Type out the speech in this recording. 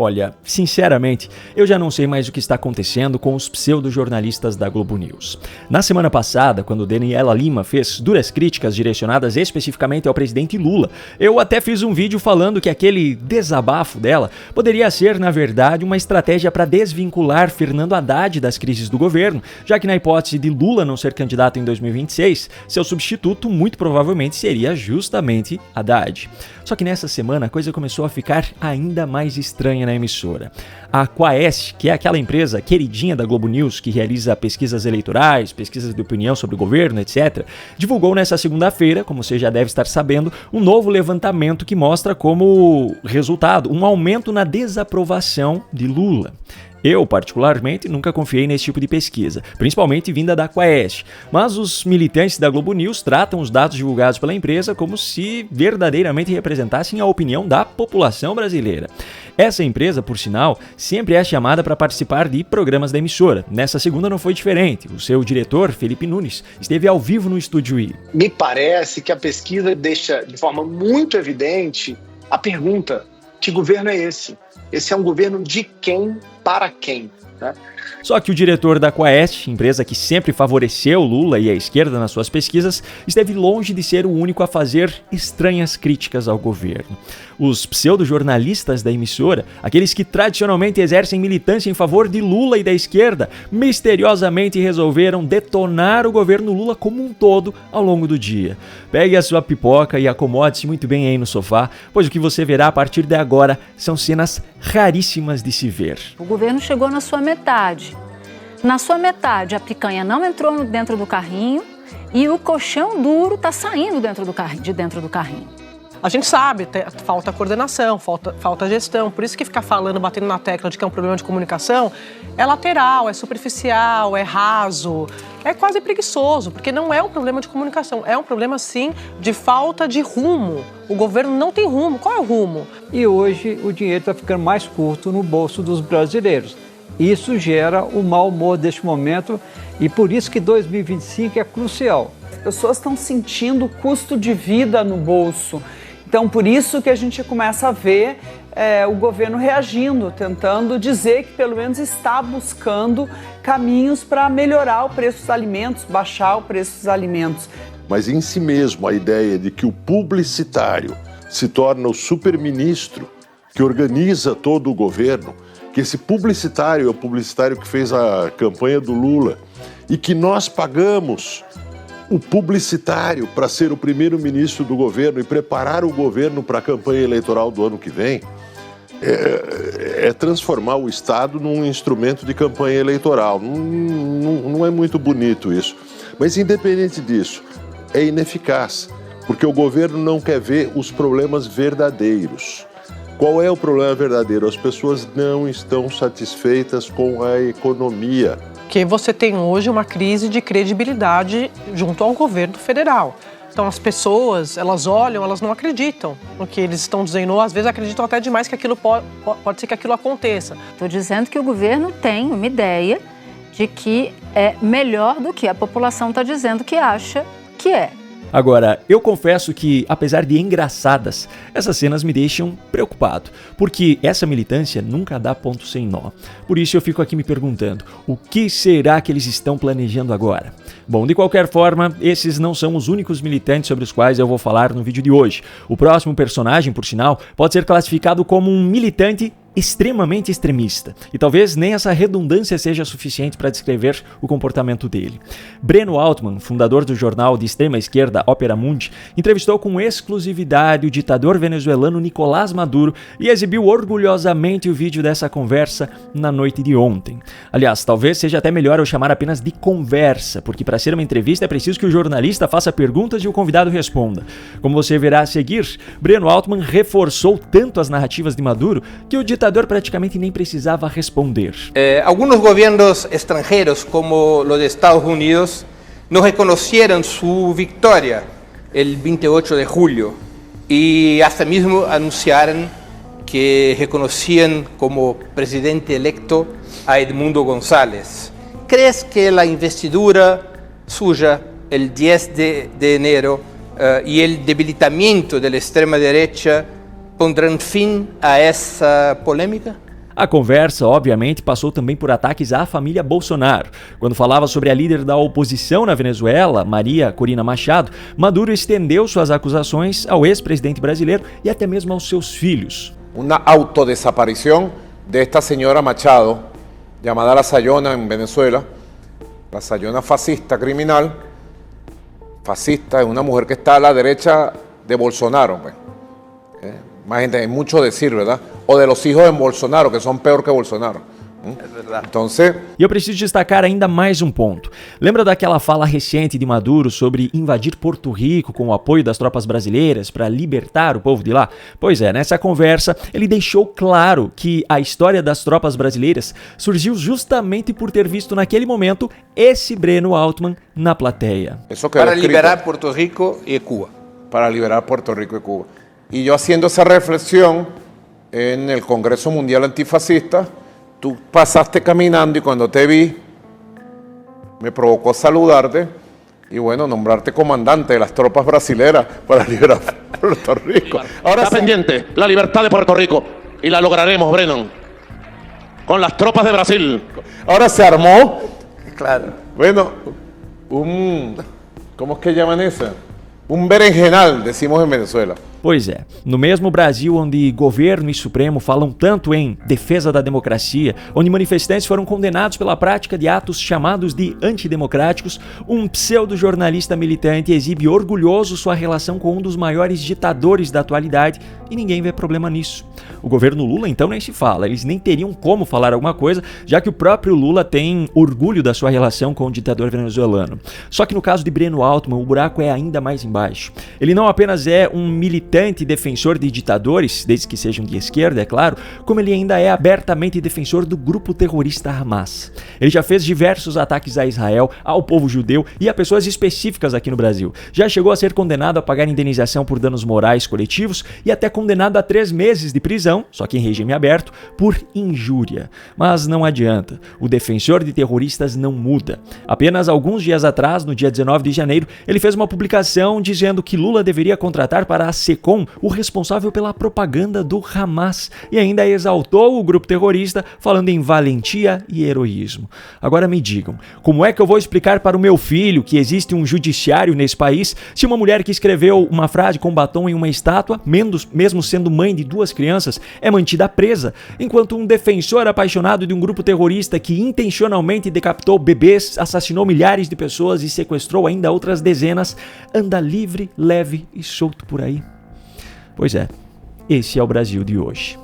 Olha, sinceramente, eu já não sei mais o que está acontecendo com os pseudo-jornalistas da Globo News. Na semana passada, quando Daniela Lima fez duras críticas direcionadas especificamente ao presidente Lula, eu até fiz um vídeo falando que aquele desabafo dela poderia ser, na verdade, uma estratégia para desvincular Fernando Haddad das crises do governo, já que na hipótese de Lula não ser candidato em 2026, seu substituto muito provavelmente seria justamente Haddad. Só que nessa semana a coisa começou a ficar ainda mais estranha na emissora. A Quaest, que é aquela empresa queridinha da Globo News que realiza pesquisas eleitorais, pesquisas de opinião sobre o governo, etc., divulgou nessa segunda-feira, como você já deve estar sabendo, um novo levantamento que mostra como resultado um aumento na desaprovação de Lula. Eu, particularmente, nunca confiei nesse tipo de pesquisa, principalmente vinda da Quaest, mas os militantes da Globo News tratam os dados divulgados pela empresa como se verdadeiramente representassem a opinião da população brasileira. Essa empresa, por sinal, sempre é chamada para participar de programas da emissora. Nessa segunda não foi diferente. O seu diretor, Felipe Nunes, esteve ao vivo no Estúdio I. Me parece que a pesquisa deixa de forma muito evidente a pergunta: que governo é esse? Esse é um governo de quem para quem? Né? Só que o diretor da Quaest, empresa que sempre favoreceu Lula e a esquerda nas suas pesquisas, esteve longe de ser o único a fazer estranhas críticas ao governo. Os pseudo-jornalistas da emissora, aqueles que tradicionalmente exercem militância em favor de Lula e da esquerda, misteriosamente resolveram detonar o governo Lula como um todo ao longo do dia. Pegue a sua pipoca e acomode-se muito bem aí no sofá, pois o que você verá a partir de agora são cenas raríssimas de se ver. O governo chegou na sua metade. Na sua metade, a picanha não entrou dentro do carrinho e o colchão duro está saindo de dentro do carrinho. A gente sabe, falta coordenação, falta gestão, por isso que ficar falando, batendo na tecla de que é um problema de comunicação é lateral, é superficial, é raso, é quase preguiçoso, porque não é um problema de comunicação, é um problema, sim, de falta de rumo. O governo não tem rumo. Qual é o rumo? E hoje o dinheiro está ficando mais curto no bolso dos brasileiros. Isso gera o mau humor deste momento e por isso que 2025 é crucial. As pessoas estão sentindo o custo de vida no bolso. Então, por isso que a gente começa a ver o governo reagindo, tentando dizer que pelo menos está buscando caminhos para melhorar o preço dos alimentos, baixar o preço dos alimentos. Mas em si mesmo a ideia de que o publicitário se torna o superministro que organiza todo o governo, que esse publicitário é o publicitário que fez a campanha do Lula e que nós pagamos o publicitário para ser o primeiro-ministro do governo e preparar o governo para a campanha eleitoral do ano que vem, é transformar o Estado num instrumento de campanha eleitoral. Não é muito bonito isso. Mas, independente disso, é ineficaz, porque o governo não quer ver os problemas verdadeiros. Qual é o problema verdadeiro? As pessoas não estão satisfeitas com a economia. Que você tem hoje uma crise de credibilidade junto ao governo federal. Então as pessoas, elas olham, elas não acreditam no que eles estão dizendo, ou às vezes acreditam até demais que aquilo pode ser que aquilo aconteça. Estou dizendo que o governo tem uma ideia de que é melhor do que a população está dizendo que acha que é. Agora, eu confesso que, apesar de engraçadas, essas cenas me deixam preocupado, porque essa militância nunca dá ponto sem nó. Por isso eu fico aqui me perguntando, o que será que eles estão planejando agora? Bom, de qualquer forma, esses não são os únicos militantes sobre os quais eu vou falar no vídeo de hoje. O próximo personagem, por sinal, pode ser classificado como um militante extremamente extremista, e talvez nem essa redundância seja suficiente para descrever o comportamento dele. Breno Altman, fundador do jornal de extrema esquerda Opera Mundi, entrevistou com exclusividade o ditador venezuelano Nicolás Maduro e exibiu orgulhosamente o vídeo dessa conversa na noite de ontem. Aliás, talvez seja até melhor eu chamar apenas de conversa, porque para ser uma entrevista é preciso que o jornalista faça perguntas e o convidado responda. Como você verá a seguir, Breno Altman reforçou tanto as narrativas de Maduro que o ditador praticamente nem precisava responder. Algunos gobiernos extranjeros, como los de Estados Unidos, no reconocieron su victoria el 28 de julio y hasta mismo anunciaron que reconocían como presidente electo a Edmundo González. ¿Crees que la investidura suya el 10 de enero y el debilitamiento de la extrema derecha pondrán fin a esa polémica? A conversa, obviamente, passou também por ataques à família Bolsonaro. Quando falava sobre a líder da oposição na Venezuela, Maria Corina Machado, Maduro estendeu suas acusações ao ex-presidente brasileiro e até mesmo aos seus filhos. Una autodesaparición de esta señora Machado, llamada La Sayona en Venezuela, la Sayona fascista, criminal, fascista, es una mujer que está a la derecha de Bolsonaro, pues. Imagínate, hay mucho decir, ¿verdad? O de los hijos de Bolsonaro, que son peor que Bolsonaro. Entonces... E eu preciso destacar ainda mais um ponto. Lembra daquela fala recente de Maduro sobre invadir Porto Rico com o apoio das tropas brasileiras para libertar o povo de lá? Pois é, nessa conversa ele deixou claro que a história das tropas brasileiras surgiu justamente por ter visto naquele momento esse Breno Altman na plateia. Para liberar Puerto Rico y Cuba. Para liberar Puerto Rico y Cuba. Y yo haciendo esa reflexión en el Congreso Mundial Antifascista, tú pasaste caminando y cuando te vi, me provocó saludarte y bueno, nombrarte comandante de las tropas brasileras para liberar Puerto Rico. Ahora está pendiente la libertad de Puerto Rico y la lograremos, Brennan, con las tropas de Brasil. Ahora se armó, Claro. bueno, ¿cómo es que llaman eso? Un berenjenal, decimos en Venezuela. Pois é, no mesmo Brasil onde governo e Supremo falam tanto em defesa da democracia, onde manifestantes foram condenados pela prática de atos chamados de antidemocráticos, um pseudo-jornalista militante exibe orgulhoso sua relação com um dos maiores ditadores da atualidade e ninguém vê problema nisso. O governo Lula então nem se fala, eles nem teriam como falar alguma coisa, já que o próprio Lula tem orgulho da sua relação com o ditador venezuelano. Só que no caso de Breno Altman, o buraco é ainda mais embaixo. Ele não apenas é um militante e defensor de ditadores, desde que sejam de esquerda, é claro, como ele ainda é abertamente defensor do grupo terrorista Hamas. Ele já fez diversos ataques a Israel, ao povo judeu e a pessoas específicas aqui no Brasil. Já chegou a ser condenado a pagar indenização por danos morais coletivos e até condenado a 3 meses de prisão, só que em regime aberto, por injúria. Mas não adianta, o defensor de terroristas não muda. Apenas alguns dias atrás, no dia 19 de janeiro, ele fez uma publicação dizendo que Lula deveria contratar para a SECOM o responsável pela propaganda do Hamas e ainda exaltou o grupo terrorista falando em valentia e heroísmo. Agora me digam, como é que eu vou explicar para o meu filho que existe um judiciário nesse país se uma mulher que escreveu uma frase com batom em uma estátua, mesmo sendo mãe de 2 crianças, é mantida presa, enquanto um defensor apaixonado de um grupo terrorista que intencionalmente decapitou bebês, assassinou milhares de pessoas e sequestrou ainda outras dezenas, anda livre, leve e solto por aí? Pois é, esse é o Brasil de hoje.